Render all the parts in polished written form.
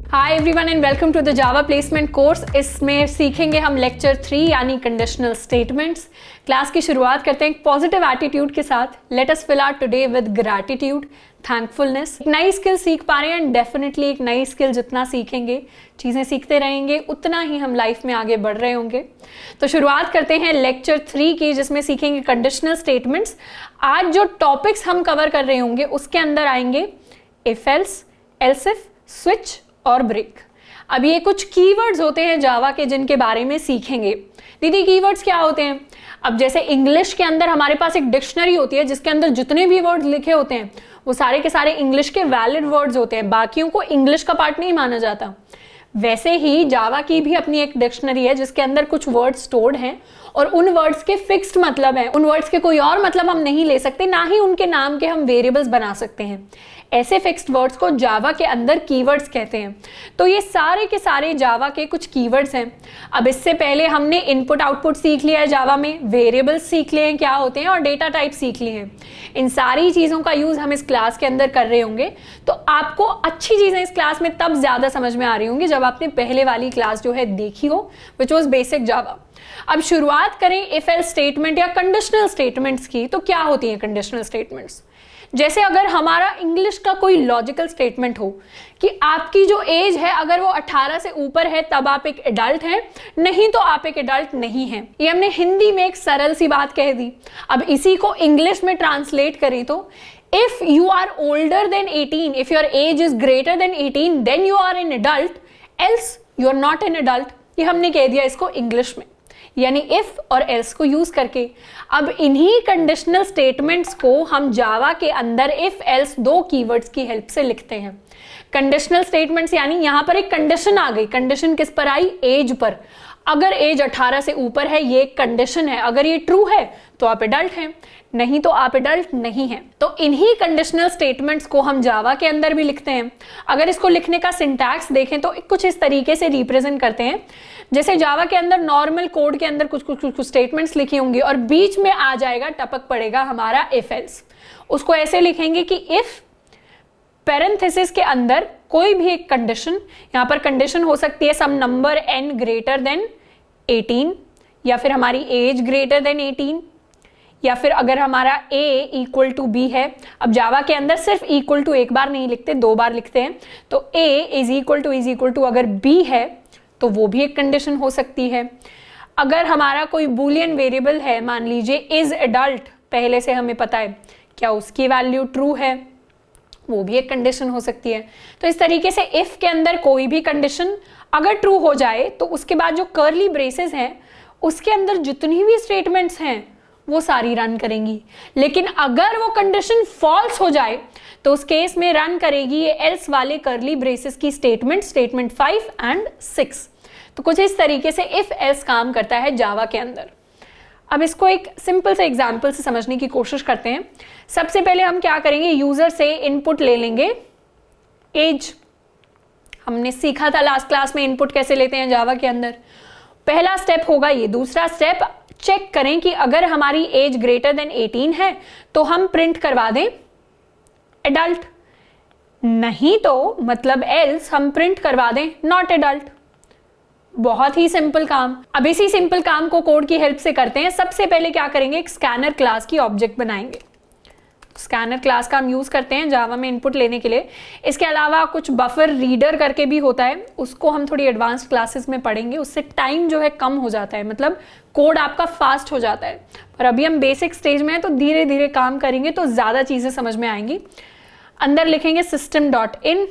Hi everyone and welcome to the Java placement course. इसमें सीखेंगे हम लेक्चर 3 यानी कंडीशनल स्टेटमेंट्स। क्लास की शुरुआत करते हैं पॉजिटिव एटीट्यूड के साथ। Let us fill our today with gratitude, thankfulness. नई स्किल सीख पा रहे हैं एंड डेफिनेटली एक नई स्किल जितना सीखेंगे, चीज़ें सीखते रहेंगे, उतना ही हम लाइफ में आगे बढ़ रहे होंगे। तो शुरुआत करते हैं लेक्चर 3 की, जिसमें सीखेंगे कंडीशनल स्टेटमेंट्स। आज जो टॉपिक्स हम कवर कर रहे होंगे उसके अंदर आएंगे if else, else if, switch और ब्रेक। अब ये कुछ कीवर्ड्स होते हैं जावा के जिनके बारे में सीखेंगे। दीदी कीवर्ड्स क्या होते हैं? अब जैसे इंग्लिश के अंदर हमारे पास एक डिक्शनरी होती है जिसके अंदर जितने भी वर्ड्स लिखे होते हैं वो सारे के सारे इंग्लिश के वैलिड वर्ड्स होते हैं, बाकियों को इंग्लिश का पार्ट नहीं माना जाता। वैसे ही जावा की भी अपनी एक डिक्शनरी है जिसके अंदर कुछ वर्ड्स स्टोर्ड हैं और उन वर्ड्स के फिक्स्ड मतलब हैं। उन वर्ड्स के कोई और मतलब हम नहीं ले सकते, ना ही उनके नाम के हम वेरिएबल्स बना सकते हैं। ऐसे फिक्स्ड वर्ड्स को जावा के अंदर कीवर्ड्स कहते हैं। तो ये सारे के सारे जावा के कुछ कीवर्ड्स हैं। अब इससे पहले हमने इनपुट आउटपुट सीख लिया है जावा में, वेरिएबल्स सीख लिए हैं क्या होते हैं और डेटा टाइप सीख लिए हैं। इन सारी चीज़ों का यूज़ हम इस क्लास के अंदर कर रहे होंगे। तो आपको अच्छी चीज़ें इस क्लास में तब ज़्यादा समझ में आ रही होंगी जब आपने पहले वाली क्लास जो है देखी हो, विच वॉज बेसिक जावा। अब शुरुआत करें इफ एल्स स्टेटमेंट या कंडीशनल स्टेटमेंट्स की। तो क्या होती हैं कंडीशनल स्टेटमेंट्स? जैसे अगर हमारा इंग्लिश का कोई लॉजिकल स्टेटमेंट हो कि आपकी जो एज है अगर वो 18 से ऊपर है तब आप एक एडल्ट हैं, नहीं तो आप एक एडल्ट नहीं हैं। ये हमने हिंदी में एक सरल सी बात कह दी। अब इसी को इंग्लिश में ट्रांसलेट करें तो if you are older than 18, if your age is greater than 18 then you are an adult, else you are not an adult. ये हमने कह दिया इसको इंग्लिश में, यानी इफ और एल्स को यूज करके। अब इन्हीं कंडीशनल स्टेटमेंट्स को हम जावा के अंदर इफ एल्स दो कीवर्ड्स की हेल्प से लिखते हैं। कंडीशनल स्टेटमेंट्स यानी यहां पर एक कंडीशन आ गई। कंडीशन किस पर आई? As per. अगर एज 18 से ऊपर है ये एक कंडीशन है, अगर ये ट्रू है तो आप एडल्ट हैं, नहीं तो आप एडल्ट नहीं हैं। तो इन्हीं कंडीशनल स्टेटमेंट्स को हम जावा के अंदर भी लिखते हैं। अगर इसको लिखने का सिंटैक्स देखें तो कुछ इस तरीके से रिप्रेजेंट करते हैं। जैसे जावा के अंदर नॉर्मल कोड के अंदर कुछ स्टेटमेंट्स लिखी होंगी और बीच में आ जाएगा, टपक पड़ेगा हमारा इफ एल्स। उसको ऐसे लिखेंगे कि इफ पैरेंथेसिस के अंदर कोई भी एक कंडीशन, यहां पर कंडीशन हो सकती है सम नंबर n ग्रेटर देन 18, या फिर हमारी एज ग्रेटर देन 18, या फिर अगर हमारा a इक्वल टू b है। अब जावा के अंदर सिर्फ इक्वल टू एक बार नहीं लिखते, दो बार लिखते हैं। तो a इज इक्वल टू अगर b है तो वो भी एक कंडीशन हो सकती है। अगर हमारा कोई बूलियन वेरिएबल है, मान लीजिए इज एडल्ट, पहले से हमें पता है, क्या उसकी वैल्यू ट्रू है, वो भी एक कंडीशन हो सकती है। तो इस तरीके से इफ के अंदर कोई भी कंडीशन अगर ट्रू हो जाए तो उसके बाद जो कर्ली ब्रेसेस हैं उसके अंदर जितनी भी स्टेटमेंट्स हैं वो सारी रन करेंगी। लेकिन अगर वो कंडीशन फॉल्स हो जाए तो उस केस में रन करेगी ये एल्स वाले कर्ली ब्रेसेस की स्टेटमेंट 5 एंड 6। तो कुछ इस तरीके से इफ एल्स काम करता है जावा के अंदर। अब इसको एक सिंपल से एग्जाम्पल से समझने की कोशिश करते हैं। सबसे पहले हम क्या करेंगे, यूजर से इनपुट ले लेंगे एज। हमने सीखा था लास्ट क्लास में इनपुट कैसे लेते हैं जावा के अंदर। पहला स्टेप होगा ये। दूसरा स्टेप चेक करें कि अगर हमारी एज ग्रेटर देन 18 है तो हम प्रिंट करवा दें एडल्ट, नहीं तो मतलब एल्स हम प्रिंट करवा दें नॉट एडल्ट। बहुत ही सिंपल काम। अब इसी सिंपल काम को कोड की हेल्प से करते हैं। सबसे पहले क्या करेंगे, एक स्कैनर क्लास की ऑब्जेक्ट बनाएंगे। स्कैनर क्लास का हम यूज करते हैं जावा में इनपुट लेने के लिए। इसके अलावा कुछ बफर रीडर करके भी होता है, उसको हम थोड़ी एडवांस्ड क्लासेस में पढ़ेंगे। उससे टाइम जो है कम हो जाता है, मतलब कोड आपका फास्ट हो जाता है। पर अभी हम बेसिक स्टेज में हैं तो धीरे धीरे काम करेंगे तो ज्यादा चीजें समझ में आएंगी। अंदर लिखेंगे system.in।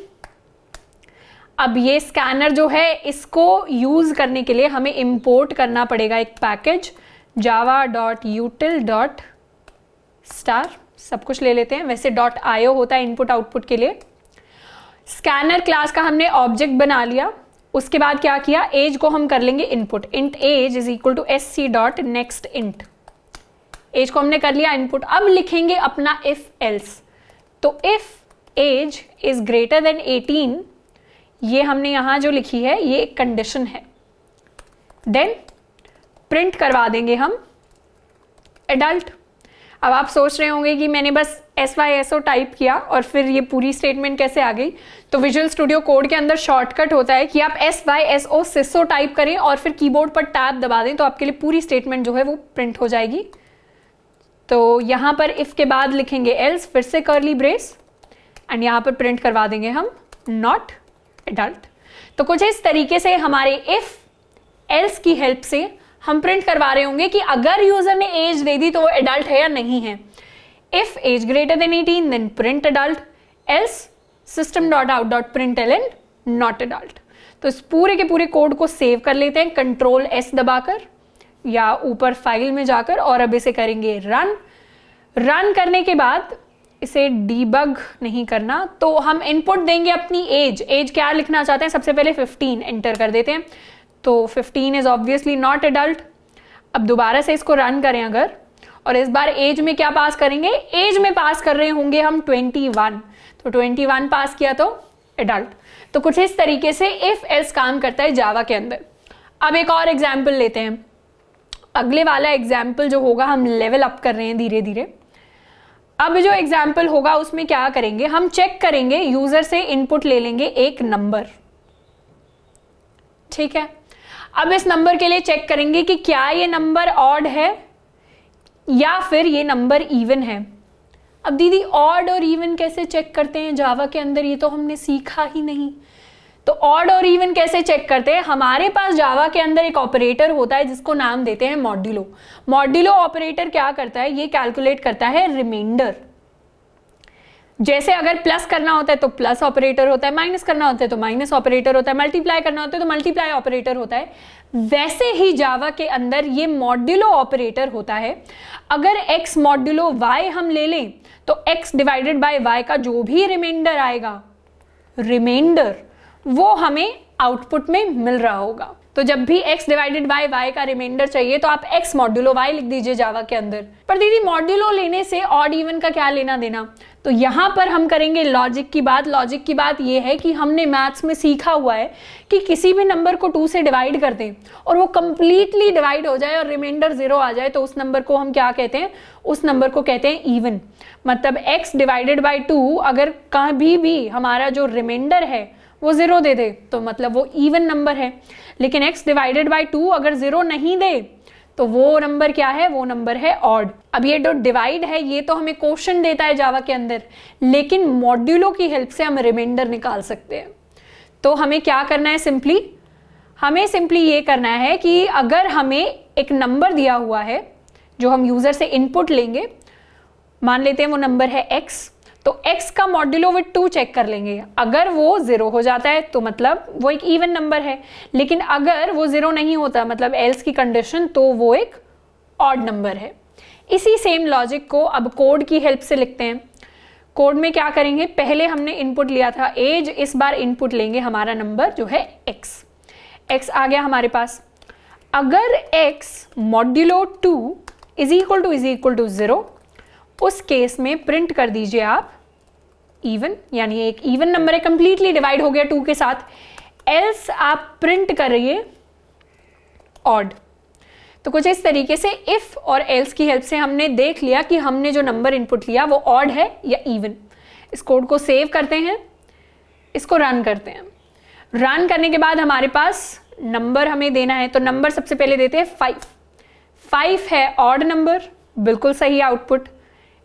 अब ये स्कैनर जो है इसको यूज करने के लिए हमें इंपोर्ट करना पड़ेगा एक पैकेज java.util.star। सब कुछ ले लेते हैं, वैसे .io होता है इनपुट आउटपुट के लिए। स्कैनर क्लास का हमने ऑब्जेक्ट बना लिया। उसके बाद क्या किया, एज को हम कर लेंगे input. Int age is equal to sc.next int। Age को हमने कर लिया इनपुट। अब लिखेंगे अपना इफ एल्स। तो if age is greater than 18, ये हमने यहां जो लिखी है ये एक कंडीशन है। देन प्रिंट करवा देंगे हम एडल्ट। अब आप सोच रहे होंगे कि मैंने बस SYSO टाइप किया और फिर ये पूरी स्टेटमेंट कैसे आ गई। तो विजुअल स्टूडियो कोड के अंदर शॉर्टकट होता है कि आप SYSO सिसो टाइप करें और फिर कीबोर्ड पर टैब दबा दें तो आपके लिए पूरी स्टेटमेंट जो है वो प्रिंट हो जाएगी। तो यहाँ पर इफ के बाद लिखेंगे एल्स, फिर से कर्ली ब्रेस, एंड यहाँ पर प्रिंट करवा देंगे हम नॉट एडल्ट। तो कुछ इस तरीके से हमारे इफ एल्स की हेल्प से हम प्रिंट करवा रहे होंगे कि अगर यूजर ने एज दे दी तो वो एडल्ट है या नहीं है। If age greater than 18 then print adult, else system.out.println not adult. तो इस पूरे के पूरे कोड को सेव कर लेते हैं Ctrl S दबाकर या ऊपर फाइल में जाकर, और अब इसे करेंगे रन करने के बाद इसे डीबग नहीं करना, तो हम इनपुट देंगे अपनी एज क्या लिखना चाहते हैं, सबसे पहले 15 एंटर कर देते हैं। तो 15 इज ऑब्वियसली नॉट एडल्ट। अब दोबारा से इसको रन करें अगर, और इस बार एज में क्या पास करेंगे, एज में पास कर रहे होंगे हम 21, तो 21 पास किया तो एडल्ट। तो कुछ इस तरीके से इफ एल्स काम करता है जावा के अंदर। अब एक और एग्जाम्पल लेते हैं। अगले वाला एग्जाम्पल जो होगा, हम लेवल अप कर रहे हैं धीरे धीरे। अब जो एग्जाम्पल होगा उसमें क्या करेंगे, हम चेक करेंगे, यूजर से इनपुट ले लेंगे एक नंबर, ठीक है। अब इस नंबर के लिए चेक करेंगे कि क्या ये नंबर ऑड है या फिर ये नंबर इवन है। अब दीदी ऑड और इवन कैसे चेक करते हैं जावा के अंदर, ये तो हमने सीखा ही नहीं। तो ऑड और इवन कैसे चेक करते हैं, हमारे पास जावा के अंदर एक ऑपरेटर होता है जिसको नाम देते हैं मॉड्यूलो। मॉड्यूलो ऑपरेटर क्या करता है, ये कैलकुलेट करता है रिमाइंडर। जैसे अगर प्लस करना होता है तो प्लस ऑपरेटर होता है, माइनस करना होता है तो माइनस ऑपरेटर होता है, मल्टीप्लाई करना होता है तो मल्टीप्लाई ऑपरेटर होता है। वैसे ही जावा के अंदर ये मॉड्यूलो ऑपरेटर होता है। अगर x मॉड्यूलो y हम ले लें तो x डिवाइडेड बाय y का जो भी रिमाइंडर आएगा, रिमाइंडर वो हमें आउटपुट में मिल रहा होगा। तो जब भी x डिवाइडेड बाय y का रिमाइंडर चाहिए तो आप x मॉड्यूलो y लिख दीजिए जावा के अंदर। पर दीदी मॉड्यूलो लेने से ऑड इवन का क्या लेना देना, तो यहां पर हम करेंगे लॉजिक की बात। लॉजिक की बात यह है कि हमने मैथ्स में सीखा हुआ है कि किसी भी नंबर को 2 से डिवाइड कर दें और वो कंप्लीटली डिवाइड हो जाए और रिमाइंडर 0 आ जाए तो उस नंबर को हम क्या कहते हैं, उस नंबर को कहते हैं इवन। मतलब x डिवाइडेड बाय 2 अगर कभी भी हमारा जो रिमाइंडर है वो 0 दे दे तो मतलब वो इवन नंबर है। लेकिन x डिवाइडेड बाय 2 अगर 0 नहीं दे तो वो नंबर क्या है, वो नंबर है ऑड। अब ये जो डिवाइड है ये तो हमें क्वोशंट देता है जावा के अंदर, लेकिन मॉड्यूलो की हेल्प से हम रिमाइंडर निकाल सकते हैं। तो हमें क्या करना है, हमें सिंपली ये करना है कि अगर हमें एक नंबर दिया हुआ है जो हम यूजर से इनपुट लेंगे, मान लेते हैं वो नंबर है x, तो x का मॉड्यूलो विद 2 चेक कर लेंगे। अगर वो 0 हो जाता है तो मतलब वो एक इवन नंबर है, लेकिन अगर वो 0 नहीं होता मतलब एल्स की कंडीशन, तो वो एक ऑड नंबर है। इसी सेम लॉजिक को अब कोड की हेल्प से लिखते हैं। कोड में क्या करेंगे, पहले हमने इनपुट लिया था एज, इस बार इनपुट लेंगे हमारा नंबर जो है x आ गया हमारे पास। अगर x modulo 2 is equal to 0, उस केस में प्रिंट कर दीजिए आप इवन, यानी एक इवन नंबर है, कंप्लीटली डिवाइड हो गया 2 के साथ। एल्स आप प्रिंट करिए ऑड। तो कुछ इस तरीके से इफ और एल्स की हेल्प से हमने देख लिया कि हमने जो नंबर इनपुट लिया वो ऑड है या इवन। इस कोड को सेव करते हैं, इसको रन करते हैं। रन करने के बाद हमारे पास नंबर हमें देना है, तो नंबर सबसे पहले देते हैं 5 है ऑड नंबर, बिल्कुल सही आउटपुट।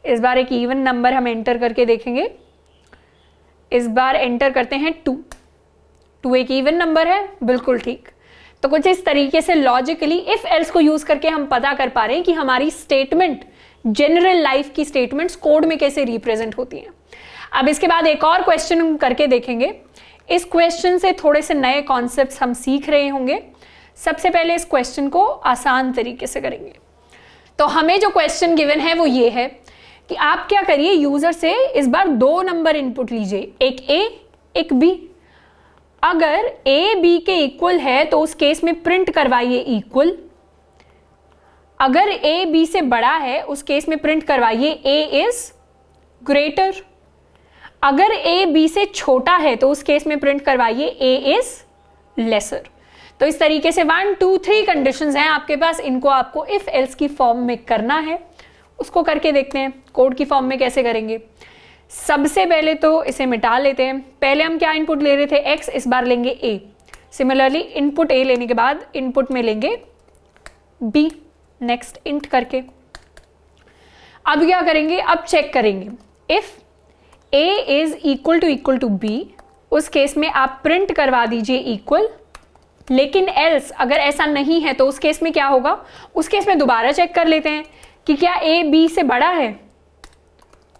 इस बार एक इवन नंबर हम एंटर करके देखेंगे, इस बार एंटर करते हैं 2 एक इवन नंबर है, बिल्कुल ठीक। तो कुछ इस तरीके से लॉजिकली इफ एल्स को यूज करके हम पता कर पा रहे हैं कि हमारी स्टेटमेंट, जनरल लाइफ की स्टेटमेंट्स कोड में कैसे रिप्रेजेंट होती हैं। अब इसके बाद एक और क्वेश्चन करके देखेंगे। इस क्वेश्चन से थोड़े से नए कॉन्सेप्ट्स हम सीख रहे होंगे। सबसे पहले इस क्वेश्चन को आसान तरीके से करेंगे। तो हमें जो क्वेश्चन गिवन है वो ये है कि आप क्या करिए, यूजर से इस बार 2 नंबर इनपुट लीजिए, एक a एक b। अगर a b के इक्वल है तो उस केस में प्रिंट करवाइए इक्वल। अगर a b से बड़ा है उस केस में प्रिंट करवाइए a इज ग्रेटर। अगर a b से छोटा है तो उस केस में प्रिंट करवाइए a इज लेसर। तो इस तरीके से 1 2 3 कंडीशंस हैं आपके पास, इनको आपको इफ एल्स की फॉर्म में करना है। उसको करके देखते हैं कोड की फॉर्म में कैसे करेंगे। सबसे पहले तो इसे मिटा लेते हैं। पहले हम क्या इनपुट ले रहे थे, x, इस बार लेंगे a। सिमिलरली इनपुट a लेने के बाद इनपुट में लेंगे b, नेक्स्ट इंट करके। अब क्या करेंगे, अब चेक करेंगे if a is equal to b, उस केस में आप प्रिंट करवा दीजिए इक्वल। लेकिन एल्स अगर ऐसा नहीं है तो उस केस में क्या होगा, उस केस में दोबारा चेक कर लेते हैं कि क्या a b से बड़ा है।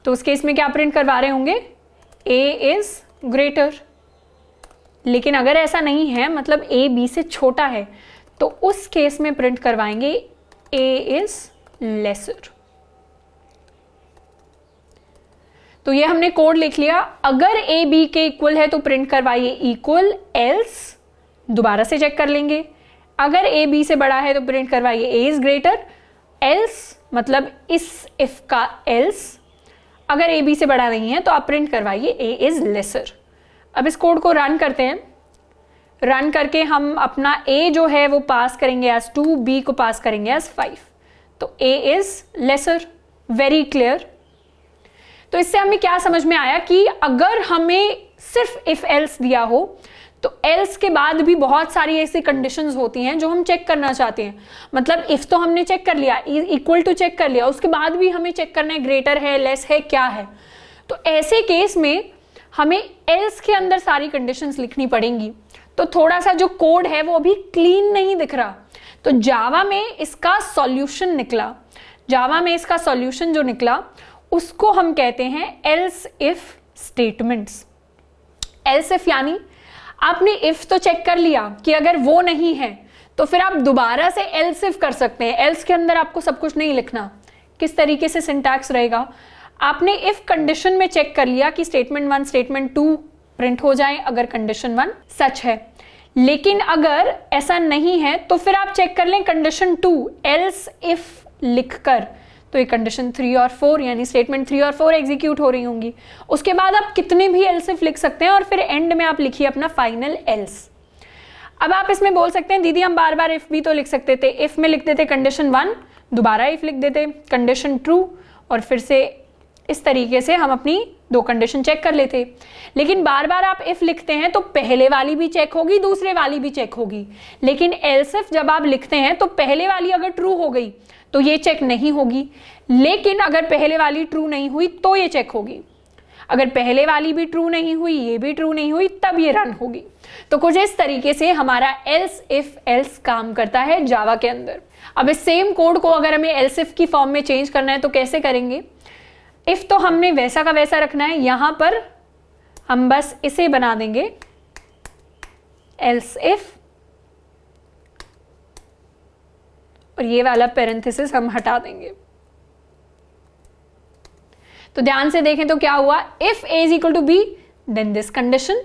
तो उस केस में क्या प्रिंट करवा रहे होंगे, a इज ग्रेटर। लेकिन अगर ऐसा नहीं है, मतलब a b से छोटा है, तो उस केस में प्रिंट करवाएंगे a इज लेसर। तो ये हमने कोड लिख लिया। अगर a b के इक्वल है तो प्रिंट करवाइए इक्वल, एल्स दोबारा से चेक कर लेंगे। अगर a b से बड़ा है तो प्रिंट करवाइए a इज ग्रेटर, एल्स मतलब इस इफ का एल्स। अगर a b से बड़ा नहीं है तो आप प्रिंट करवाइए a इज लेसर। अब इस कोड को रन करते हैं। रन करके हम अपना a जो है वो पास करेंगे एज 2, b को पास करेंगे एज 5। तो a is lesser, very clear. तो इससे हमें क्या समझ में आया कि अगर हमें सिर्फ इफ एल्स दिया हो तो एल्स के बाद भी बहुत सारी ऐसी कंडीशंस होती हैं जो हम चेक करना चाहते हैं। मतलब इफ तो हमने चेक कर लिया, इक्वल टू चेक कर लिया, उसके बाद भी हमें चेक करना है ग्रेटर है, लेस है, क्या है। तो ऐसे केस में हमें एल्स के अंदर सारी कंडीशंस लिखनी पड़ेंगी। तो थोड़ा सा जो कोड है वो अभी क्लीन नहीं दिख रहा। तो जावा में इसका सॉल्यूशन निकला। जावा में इसका सॉल्यूशन जो निकला उसको हम कहते हैं else if statements. Else if यानी आपने इफ तो चेक कर लिया कि अगर वो नहीं है तो फिर आप दोबारा से एल्स इफ कर सकते हैं। एल्स के अंदर आपको सब कुछ नहीं लिखना। किस तरीके से सिंटैक्स रहेगा, आपने इफ कंडीशन में चेक कर लिया कि स्टेटमेंट 1 स्टेटमेंट 2 प्रिंट हो जाए अगर कंडीशन 1 सच है। लेकिन अगर ऐसा नहीं है तो फिर आप चेक कर लें कंडीशन 2 एल्स इफ लिखकर, तो ये कंडीशन 3 और 4 यानी स्टेटमेंट 3 और 4 एग्जीक्यूट हो रही होंगी। उसके बाद आप कितने भी एल्स इफ लिख सकते हैं और फिर एंड में आप लिखिए अपना फाइनल एल्स। अब आप इसमें बोल सकते हैं दीदी हम बार बार इफ भी तो लिख सकते थे। इफ में लिख देते कंडीशन 1, दोबारा इफ लिख देते कंडीशन ट्रू, और फिर से इस तरीके से हम अपनी 2 कंडीशन चेक कर लेते। लेकिन बार बार आप इफ लिखते हैं तो पहले वाली भी चेक होगी, दूसरे वाली भी चेक होगी। लेकिन एल्स इफ जब आप लिखते हैं तो पहले वाली अगर ट्रू हो गई तो ये चेक नहीं होगी, लेकिन अगर पहले वाली ट्रू नहीं हुई तो ये चेक होगी। अगर पहले वाली भी ट्रू नहीं हुई, ये भी ट्रू नहीं हुई, तब ये रन होगी। तो कुछ इस तरीके से हमारा एल्स इफ एल्स काम करता है जावा के अंदर। अब इस सेम कोड को अगर हमें एल्स इफ की फॉर्म में चेंज करना है तो कैसे करेंगे। इफ तो हमने वैसा का वैसा रखना है, यहां पर हम बस इसे बना देंगे एल्स इफ, और ये वाला पैरेंथेसिस हम हटा देंगे। तो ध्यान से देखें तो क्या हुआ, if a is equal to B then this condition.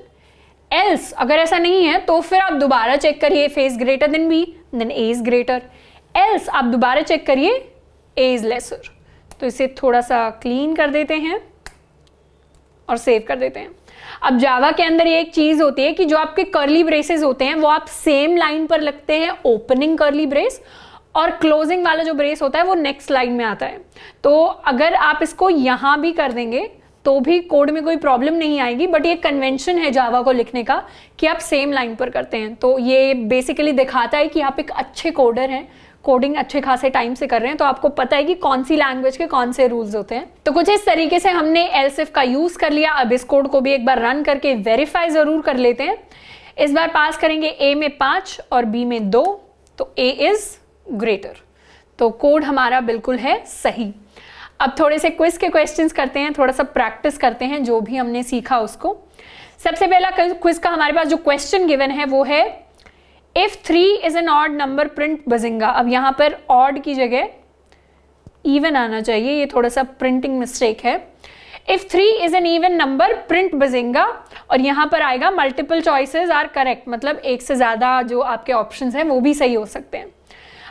Else अगर ऐसा नहीं है तो फिर आप दोबारा चेक करिए if a is greater than b then a is greater. Else आप दोबारा चेक करिए a इज लेसर। तो इसे थोड़ा सा क्लीन कर देते हैं और सेव कर देते हैं। अब जावा के अंदर ये एक चीज होती है कि जो आपके कर्ली ब्रेसेस होते हैं वो आप सेम लाइन पर लगते हैं, ओपनिंग कर्ली ब्रेस, और क्लोजिंग वाला जो ब्रेस होता है वो नेक्स्ट लाइन में आता है। तो अगर आप इसको यहां भी कर देंगे तो भी कोड में कोई प्रॉब्लम नहीं आएगी, बट ये कन्वेंशन है जावा को लिखने का कि आप सेम लाइन पर करते हैं। तो ये बेसिकली दिखाता है कि आप एक अच्छे कोडर हैं, कोडिंग अच्छे खासे टाइम से कर रहे हैं, तो आपको पता है कि कौन सी लैंग्वेज के कौन से रूल्स होते हैं। तो कुछ इस तरीके से हमने एल्स इफ का यूज कर लिया। अब इस कोड को भी एक बार रन करके वेरीफाई जरूर कर लेते हैं। इस बार पास करेंगे a में 5 और b में 2, तो a इज ग्रेटर। तो कोड हमारा बिल्कुल है सही। अब थोड़े से क्विज के क्वेश्चंस करते हैं, थोड़ा सा प्रैक्टिस करते हैं जो भी हमने सीखा उसको। सबसे पहला क्विज का हमारे पास जो क्वेश्चन गिवन है वो है if 3 is an odd number print Bazinga. अब यहां पर ऑड की जगह इवन आना चाहिए, ये थोड़ा सा प्रिंटिंग मिस्टेक है। If 3 is an even number print Bazinga, और यहां पर आएगा मल्टीपल चॉइसेस आर करेक्ट, मतलब एक से ज्यादा जो आपके ऑप्शंस हैं वो भी सही हो सकते हैं।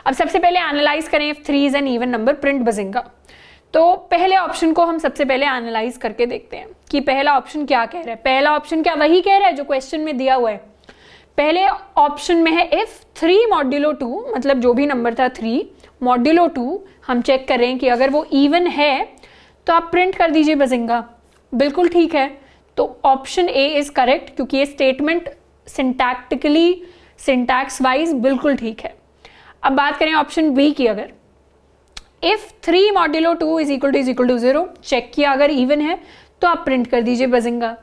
अब सबसे पहले एनालाइज करें if 3 is an even number print Bazinga. तो पहले ऑप्शन को हम सबसे पहले एनालाइज करके देखते हैं कि पहला ऑप्शन क्या कह रहा है। पहला ऑप्शन क्या वही कह रहा है जो क्वेश्चन में दिया हुआ है। पहले ऑप्शन में है इफ 3 मॉड्यूलो 2, मतलब जो भी नंबर था 3 मॉड्यूलो 2 हम चेक कर रहे हैं कि अगर वो इवन है तो आप प्रिंट कर दीजिए बजिंगा। बिल्कुल ठीक है, तो ऑप्शन ए इज करेक्ट, क्योंकि ये स्टेटमेंट सिंटैक्टिकली सिंटैक्स वाइज बिल्कुल ठीक है। अब बात करें ऑप्शन बी की, अगर if 3 modulo 2 is equal to 0, check किया अगर इवन है तो आप प्रिंट कर दीजिए बजिंगा।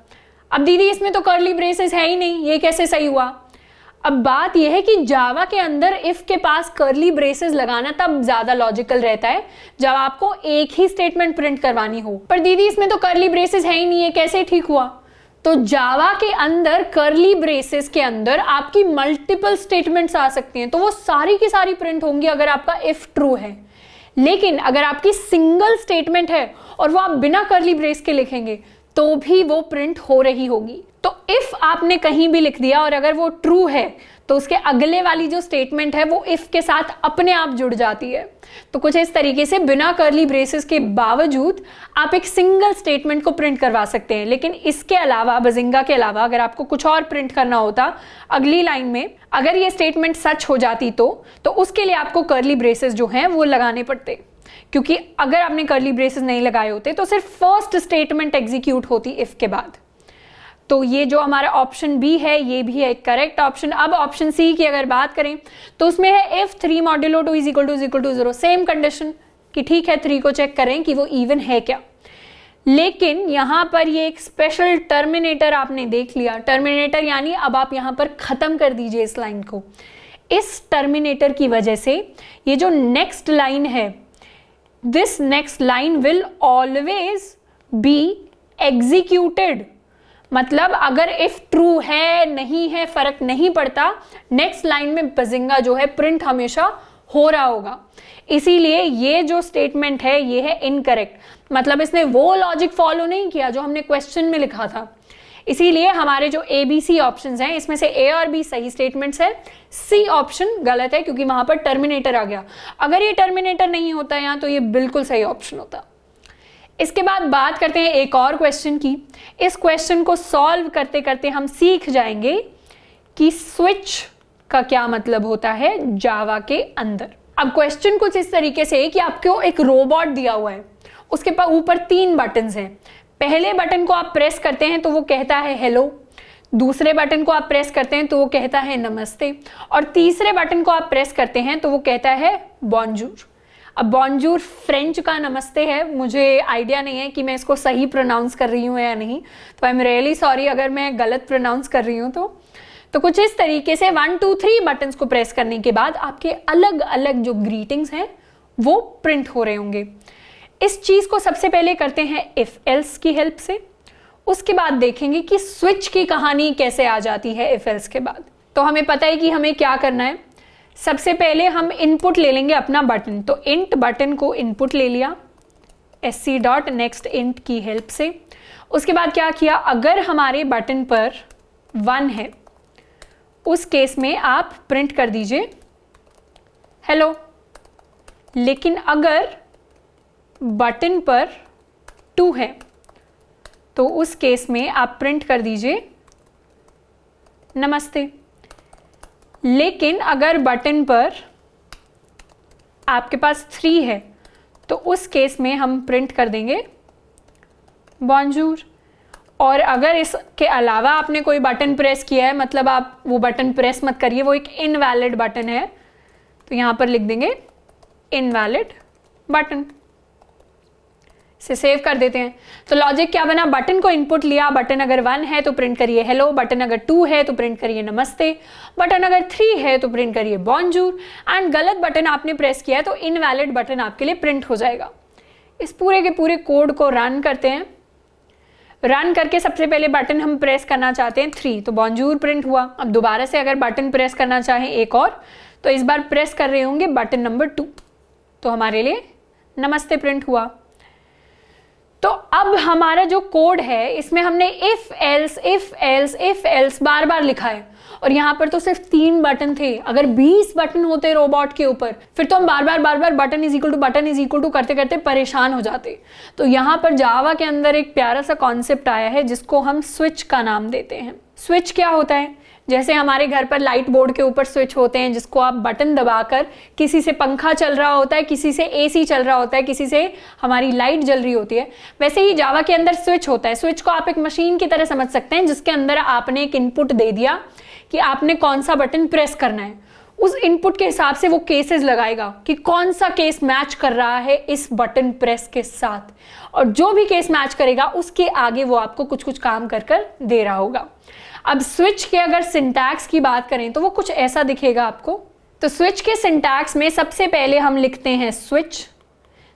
अब दीदी इसमें तो कर्ली ब्रेसेस है ही नहीं, ये कैसे सही हुआ? अब बात यह है कि जावा के अंदर इफ के पास कर्ली ब्रेसेस लगाना तब ज्यादा लॉजिकल रहता है जब आपको एक ही स्टेटमेंट प्रिंट करवानी हो। पर दीदी इसमें तो कर्ली ब्रेसेस है ही नहीं है, कैसे ठीक हुआ? तो जावा के अंदर कर्ली ब्रेसेस के अंदर आपकी मल्टीपल स्टेटमेंट्स आ सकती हैं, तो वो सारी की सारी प्रिंट होंगी अगर आपका इफ ट्रू है। लेकिन अगर आपकी सिंगल स्टेटमेंट है और वो आप बिना कर्ली ब्रेस के लिखेंगे तो भी वो प्रिंट हो रही होगी। तो इफ आपने कहीं भी लिख दिया और अगर वो ट्रू है तो उसके अगले वाली जो स्टेटमेंट है वो इफ के साथ अपने आप जुड़ जाती है। तो कुछ इस तरीके से बिना कर्ली ब्रेसेस के बावजूद आप एक सिंगल स्टेटमेंट को प्रिंट करवा सकते हैं। लेकिन इसके अलावा, बजिंगा के अलावा, अगर आपको कुछ और प्रिंट करना होता अगली लाइन में, अगर ये स्टेटमेंट सच हो जाती तो उसके लिए आपको कर्ली ब्रेसेस जो हैं वो लगाने पड़ते, क्योंकि अगर आपने कर्ली ब्रेसेस नहीं लगाए होते तो सिर्फ फर्स्ट स्टेटमेंट एग्जीक्यूट होती इफ के बाद। तो ये जो हमारा ऑप्शन बी है ये भी है एक करेक्ट ऑप्शन। अब ऑप्शन सी की अगर बात करें तो उसमें है if 3 modulo 2 is equal to 0, same condition कि ठीक है 3 को चेक करें कि वो इवन है क्या। लेकिन यहां पर ये एक स्पेशल टर्मिनेटर आपने देख लिया। टर्मिनेटर यानी अब आप यहां पर खत्म कर दीजिए इस लाइन को। इस टर्मिनेटर की वजह से ये जो नेक्स्ट लाइन है, this next line will always be executed. मतलब अगर इफ ट्रू है नहीं है फर्क नहीं पड़ता, नेक्स्ट लाइन में बजिंगा जो है प्रिंट हमेशा हो रहा होगा। इसीलिए ये जो स्टेटमेंट है ये है इनकरेक्ट, मतलब इसने वो लॉजिक फॉलो नहीं किया जो हमने क्वेश्चन में लिखा था। इसीलिए हमारे जो ए बी सी ऑप्शंस हैं इसमें से ए और बी सही स्टेटमेंट्स है, सी ऑप्शन गलत है क्योंकि वहां पर टर्मिनेटर आ गया। अगर ये टर्मिनेटर नहीं होता यहाँ तो ये बिल्कुल सही ऑप्शन होता। इसके बाद बात करते हैं एक और क्वेश्चन की। इस क्वेश्चन को सॉल्व करते करते हम सीख जाएंगे कि स्विच का क्या मतलब होता है जावा के अंदर। अब क्वेश्चन कुछ इस तरीके से है कि आपको एक रोबोट दिया हुआ है, उसके ऊपर 3 बटन्स हैं। पहले बटन को आप प्रेस करते हैं तो वो कहता है हेलो, दूसरे बटन को आप प्रेस करते हैं तो वो कहता है नमस्ते, और तीसरे बटन को आप प्रेस करते हैं तो वो कहता है बॉन्जूर। अब बॉन्जूर फ्रेंच का नमस्ते है, मुझे आइडिया नहीं है कि मैं इसको सही प्रोनाउंस कर रही हूँ या नहीं, तो आई एम रियली सॉरी अगर मैं गलत प्रोनाउंस कर रही हूँ तो कुछ इस तरीके से 1 2 3 बटन्स को प्रेस करने के बाद आपके अलग अलग जो ग्रीटिंग्स हैं वो प्रिंट हो रहे होंगे। इस चीज को सबसे पहले करते हैं इफ एल्स की हेल्प से, उसके बाद देखेंगे कि स्विच की कहानी कैसे आ जाती है इफ एल्स के बाद। तो हमें पता है कि हमें क्या करना है। सबसे पहले हम इनपुट ले लेंगे अपना बटन, तो इंट बटन को इनपुट ले लिया sc.next int की हेल्प से। उसके बाद क्या किया, अगर हमारे बटन पर 1 है उस केस में आप प्रिंट कर दीजिए हेलो। लेकिन अगर बटन पर 2 है तो उस केस में आप प्रिंट कर दीजिए नमस्ते। लेकिन अगर बटन पर आपके पास 3 है तो उस केस में हम प्रिंट कर देंगे बॉन्जूर। और अगर इसके अलावा आपने कोई बटन प्रेस किया है, मतलब आप वो बटन प्रेस मत करिए, वो एक इनवैलिड बटन है, तो यहां पर लिख देंगे इनवैलिड बटन, से सेव कर देते हैं। तो लॉजिक क्या बना, बटन को इनपुट लिया, बटन अगर 1 है तो प्रिंट करिए हेलो, बटन अगर 2 है तो प्रिंट करिए नमस्ते, बटन अगर 3 है तो प्रिंट करिए बॉन्जूर, एंड गलत बटन आपने प्रेस किया है तो इनवैलिड बटन आपके लिए प्रिंट हो जाएगा। इस पूरे के पूरे कोड को रन करते हैं। रन करके सबसे पहले बटन हम प्रेस करना चाहते हैं 3, तो बॉन्जूर प्रिंट हुआ। अब दोबारा से अगर बटन प्रेस करना चाहें एक और, तो इस बार प्रेस कर रहे होंगे बटन नंबर 2, तो हमारे लिए नमस्ते प्रिंट हुआ। तो अब हमारा जो कोड है इसमें हमने इफ एल्स बार बार लिखा है, और यहां पर तो सिर्फ 3 बटन थे। अगर 20 बटन होते रोबोट के ऊपर फिर तो हम बार बार बटन इज इक्वल टू करते करते परेशान हो जाते। तो यहां पर जावा के अंदर एक प्यारा सा कॉन्सेप्ट आया है जिसको हम स्विच का नाम देते हैं। स्विच क्या होता है, जैसे हमारे घर पर लाइट बोर्ड के ऊपर स्विच होते हैं जिसको आप बटन दबाकर, किसी से पंखा चल रहा होता है, किसी से एसी चल रहा होता है, किसी से हमारी लाइट जल रही होती है, वैसे ही जावा के अंदर स्विच होता है। स्विच को आप एक मशीन की तरह समझ सकते हैं जिसके अंदर आपने एक इनपुट दे दिया कि आपने कौन सा बटन प्रेस करना है। उस इनपुट के हिसाब से वो केसेस लगाएगा कि कौन सा केस मैच कर रहा है इस बटन प्रेस के साथ, और जो भी केस मैच करेगा उसके आगे वो आपको कुछ कुछ काम कर कर दे रहा होगा। अब स्विच के अगर सिंटैक्स की बात करें तो वो कुछ ऐसा दिखेगा आपको। तो स्विच के सिंटैक्स में सबसे पहले हम लिखते हैं स्विच।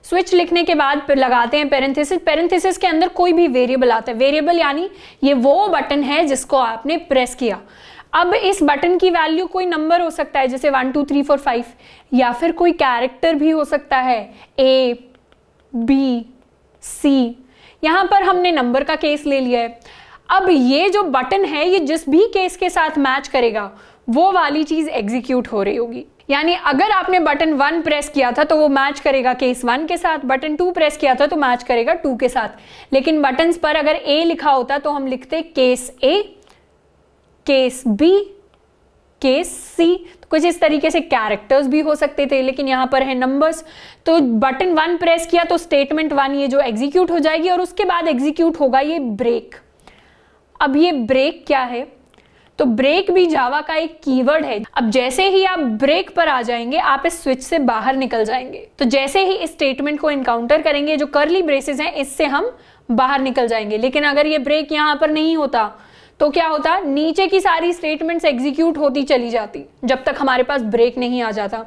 स्विच लिखने के बाद फिर लगाते हैं पेरेंथेसिस। पेरेंथेसिस के अंदर कोई भी वेरिएबल आता है। वेरिएबल यानी ये वो बटन है जिसको आपने प्रेस किया। अब इस बटन की वैल्यू कोई नंबर हो सकता है, जैसे 1 2 3 4 5, या फिर कोई कैरेक्टर भी हो सकता है, A B C। यहां पर हमने नंबर का केस ले लिया है। अब ये जो बटन है ये जिस भी केस के साथ मैच करेगा वो वाली चीज एग्जीक्यूट हो रही होगी। यानी अगर आपने बटन 1 प्रेस किया था तो वो मैच करेगा केस 1 के साथ, बटन 2 प्रेस किया था तो मैच करेगा 2 के साथ। लेकिन बटन्स पर अगर A लिखा होता तो हम लिखते case A, case B, case C। तो कुछ इस तरीके से कैरेक्टर्स भी हो सकते थे, लेकिन यहां पर है नंबर्स। तो बटन 1 प्रेस किया तो स्टेटमेंट 1 ये जो एग्जीक्यूट हो जाएगी, और उसके बाद एग्जीक्यूट होगा ये ब्रेक। अब ये ब्रेक क्या है? तो ब्रेक भी जावा का एक कीवर्ड है। अब जैसे ही आप ब्रेक पर आ जाएंगे आप इस स्विच से बाहर निकल जाएंगे। तो जैसे ही इस स्टेटमेंट को इनकाउंटर करेंगे, जो कर्ली ब्रेसेस हैं, इससे हम बाहर निकल जाएंगे। लेकिन अगर ये ब्रेक यहां पर नहीं होता तो क्या होता? नीचे की सारी स्टेटमेंट्स एग्जीक्यूट होती चली जाती जब तक हमारे पास ब्रेक नहीं आ जाता।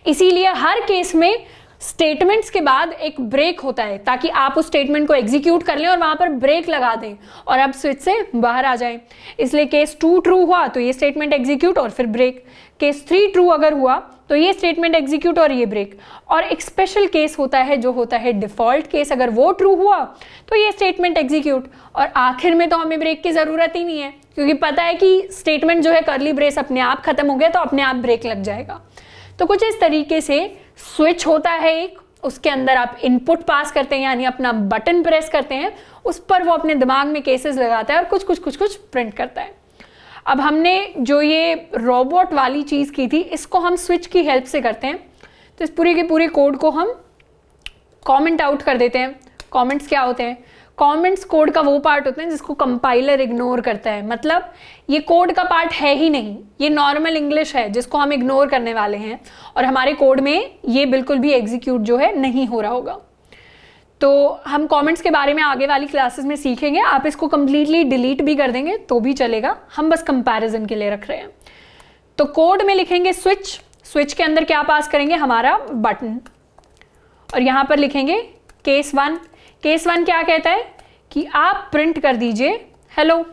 इसीलिए हर केस में स्टेटमेंट्स के बाद एक ब्रेक होता है ताकि आप उस स्टेटमेंट को एग्जीक्यूट कर लें और वहां पर ब्रेक लगा दें और आप स्विच से बाहर आ जाएं। इसलिए केस 2 ट्रू हुआ तो ये स्टेटमेंट एग्जीक्यूट और फिर ब्रेक। केस 3 ट्रू अगर हुआ तो ये स्टेटमेंट एग्जीक्यूट और ये ब्रेक। और एक स्पेशल केस होता है जो होता है डिफॉल्ट केस। अगर वो ट्रू हुआ तो ये स्टेटमेंट एग्जीक्यूट, और आखिर में तो हमें ब्रेक की जरूरत ही नहीं है क्योंकि पता है कि स्टेटमेंट जो है कर्ली ब्रेस अपने आप खत्म हो गया तो अपने आप ब्रेक लग जाएगा। तो कुछ इस तरीके से स्विच होता है एक, उसके अंदर आप इनपुट पास करते हैं यानी अपना बटन प्रेस करते हैं, उस पर वो अपने दिमाग में केसेस लगाता है और कुछ कुछ कुछ कुछ प्रिंट करता है। अब हमने जो ये रोबोट वाली चीज की थी इसको हम स्विच की हेल्प से करते हैं। तो इस पूरे के पूरे कोड को हम कमेंट आउट कर देते हैं। कमेंट्स क्या होते हैं? कमेंट्स कोड का वो पार्ट होते हैं जिसको कंपाइलर इग्नोर करता है। मतलब ये कोड का पार्ट है ही नहीं, ये नॉर्मल इंग्लिश है जिसको हम इग्नोर करने वाले हैं और हमारे कोड में ये बिल्कुल भी एग्जीक्यूट जो है नहीं हो रहा होगा। तो हम कमेंट्स के बारे में आगे वाली क्लासेस में सीखेंगे। आप इसको कंप्लीटली डिलीट भी कर देंगे तो भी चलेगा, हम बस कंपैरिजन के लिए रख रहे हैं। तो कोड में लिखेंगे स्विच। स्विच के अंदर क्या पास करेंगे? हमारा बटन। और यहां पर लिखेंगे केस 1। केस 1 क्या कहता है कि आप प्रिंट कर दीजिए हेलो।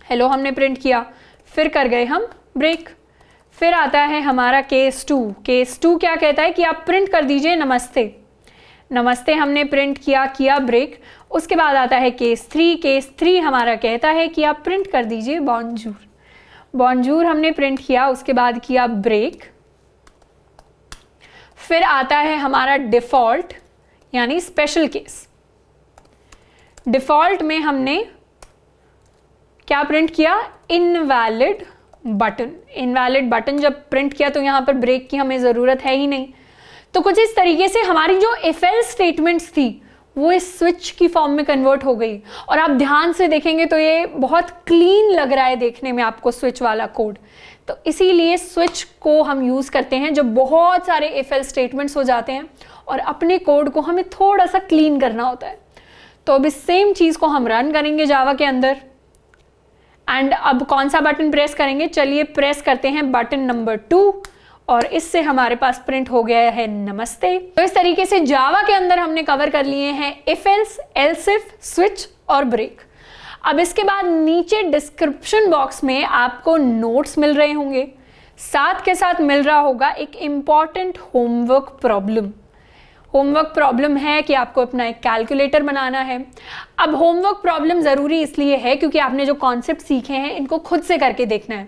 हेलो हमने प्रिंट किया, फिर कर गए हम ब्रेक। फिर आता है हमारा केस 2। केस 2 क्या कहता है कि आप प्रिंट कर दीजिए नमस्ते। नमस्ते हमने प्रिंट किया ब्रेक। उसके बाद आता है केस 3। केस 3 हमारा कहता है कि आप प्रिंट कर दीजिए बॉन्जूर। बॉन्जूर हमने प्रिंट किया, उसके बाद किया ब्रेक। फिर आता है हमारा डिफॉल्ट यानी स्पेशल केस। डिफॉल्ट में हमने क्या प्रिंट किया? Invalid button. इनवैलिड बटन जब प्रिंट किया तो यहां पर ब्रेक की हमें जरूरत है ही नहीं। तो कुछ इस तरीके से हमारी जो इफ एल्स स्टेटमेंट्स थी वो इस स्विच की फॉर्म में कन्वर्ट हो गई। और आप ध्यान से देखेंगे तो ये बहुत क्लीन लग रहा है देखने में आपको स्विच वाला कोड। तो इसीलिए स्विच को हम यूज करते हैं जब बहुत सारे इफ एल्स स्टेटमेंट्स हो जाते हैं और अपने कोड को हमें थोड़ा सा क्लीन करना होता है। तो अब इस सेम चीज को हम रन करेंगे जावा के अंदर। एंड अब कौन सा बटन प्रेस करेंगे? चलिए प्रेस करते हैं बटन नंबर 2 और इससे हमारे पास प्रिंट हो गया है नमस्ते। तो इस तरीके से जावा के अंदर हमने कवर कर लिए हैं if else, else if, switch और ब्रेक। अब इसके बाद नीचे डिस्क्रिप्शन बॉक्स में आपको नोट्स मिल रहे होंगे, साथ के साथ मिल रहा होगा एक important homework problem. Homework problem है कि आपको अपना एक कैलकुलेटर बनाना है। अब होमवर्क प्रॉब्लम ज़रूरी इसलिए है क्योंकि आपने जो कॉन्सेप्ट सीखे हैं इनको खुद से करके देखना है,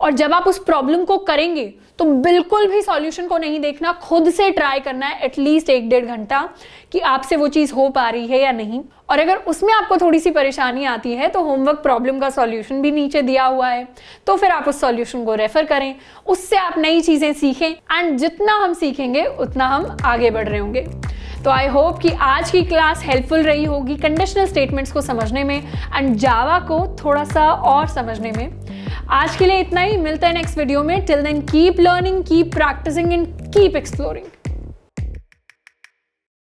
और जब आप उस प्रॉब्लम को करेंगे तो बिल्कुल भी सॉल्यूशन को नहीं देखना, खुद से ट्राई करना है एटलीस्ट 1-1.5 घंटा कि आपसे वो चीज़ हो पा रही है या नहीं। और अगर उसमें आपको थोड़ी सी परेशानी आती है तो होमवर्क प्रॉब्लम का सॉल्यूशन भी नीचे दिया हुआ है, तो फिर आप उस सॉल्यूशन को रेफर करें, उससे आप नई चीज़ें सीखें, एंड जितना हम सीखेंगे उतना हम आगे बढ़ रहे होंगे। तो आई होप कि आज की क्लास हेल्पफुल रही होगी कंडीशनल स्टेटमेंट्स को समझने में एंड जावा को थोड़ा सा और समझने में। आज के लिए इतना ही, मिलते हैं नेक्स्ट वीडियो में। Till then keep learning, keep practising and keep exploring.